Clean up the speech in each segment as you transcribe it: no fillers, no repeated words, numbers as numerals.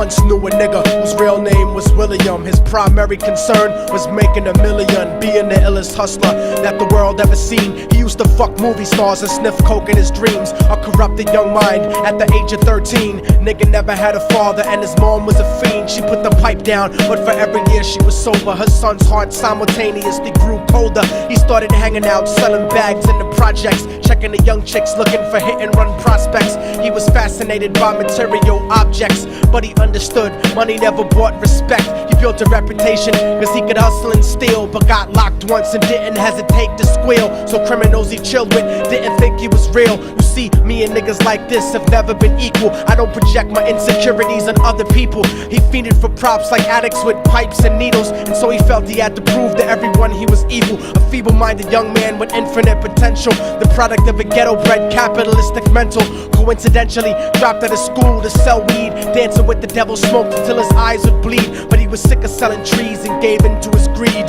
once knew a nigga whose real name was William. His primary concern was making $1 million, being the illest hustler that the world ever seen. He used to fuck movie stars and sniff coke in his dreams. A corrupted young mind at the age of 13. Nigga never had a father and his mom was a fiend. She put the pipe down, but for every year she was sober, her son's heart simultaneously grew colder. He started hanging out, selling bags in the projects, checking the young chicks looking for hit and run prospects. He was fascinated by material objects, but he understood money never bought respect. He built a reputation cause he could hustle and steal, but got locked once and didn't hesitate to squeal. So criminals he chilled with didn't think he was real. You see, me and niggas like this have never been equal. I don't project my insecurities on other people. He fiended for props like addicts with pipes and needles, and so he felt he had to prove to everyone he was evil. A feeble-minded young man with infinite potential, the product of a ghetto-bred capitalistic mental. Coincidentally dropped out of school to sell weed, dancing with the devil, smoked until his eyes would bleed. But he was sick of selling trees and gave in to his greed.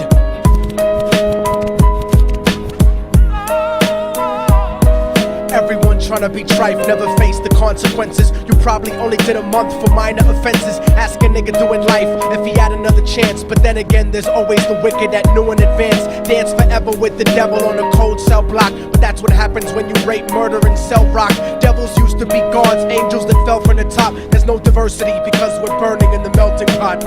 Everyone tryna be trife, never face the consequences. You probably only did a month for minor offenses. Ask a nigga doing life if he had another chance. But then again, there's always the wicked that knew in advance. Dance forever with the devil on a cold cell block. But that's what happens when you rape, murder, and sell rock. Devils used to be gods, angels that fell from the top. There's no diversity because we're burning in the melting pot.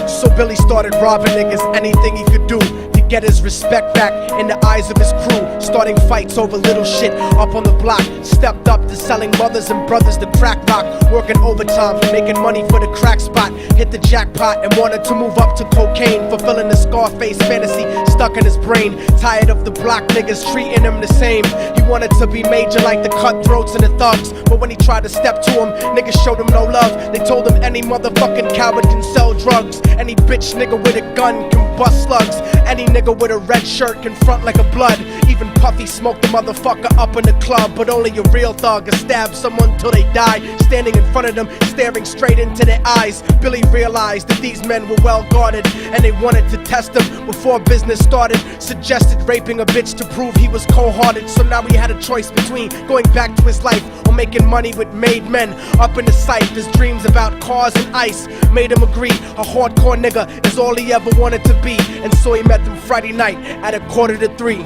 So Billy started robbing niggas, anything he could do to get his respect back in the eyes of his crew. Starting fights over little shit up on the block. Stepped up to selling mothers and brothers the crack rock. Working overtime, making money for the crack spot. Hit the jackpot and wanted to move up to cocaine, fulfilling the Scarface fantasy stuck in his brain. Tired of the block niggas treating him the same. He wanted to be major like the cutthroats and the thugs. But when he tried to step to him, niggas showed him no love. They told him any motherfucking coward can sell drugs. Any bitch nigga with a gun can bust slugs. Any nigga with a red shirt can front like a blood. Even Puffy smoked the motherfucker up in the club. But only a real thug can stab someone till they die. Standing in front of them, staring straight into their eyes, Billy realized that these men were well guarded, and they wanted to test him before business started. Suggested raping a bitch to prove he was cold-hearted. So now he had a choice between going back to his life or making money with made men. Up in the sight, his dreams about cars and ice made him agree a hardcore nigga is all he ever wanted to be. And so he met them Friday night at 2:45.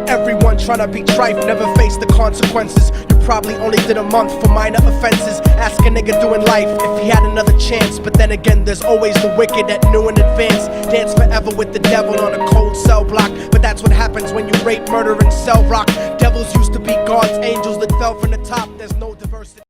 Everyone tryna be trife, never face the consequences. You probably only did a month for minor offenses. Ask a nigga doing life if he had another chance. But then again, there's always the wicked that knew in advance. Dance forever with the devil on a cold cell block. But that's what happens when you rape, murder, and sell rock. Devils used to be gods, angels that fell from the top. There's no diversity.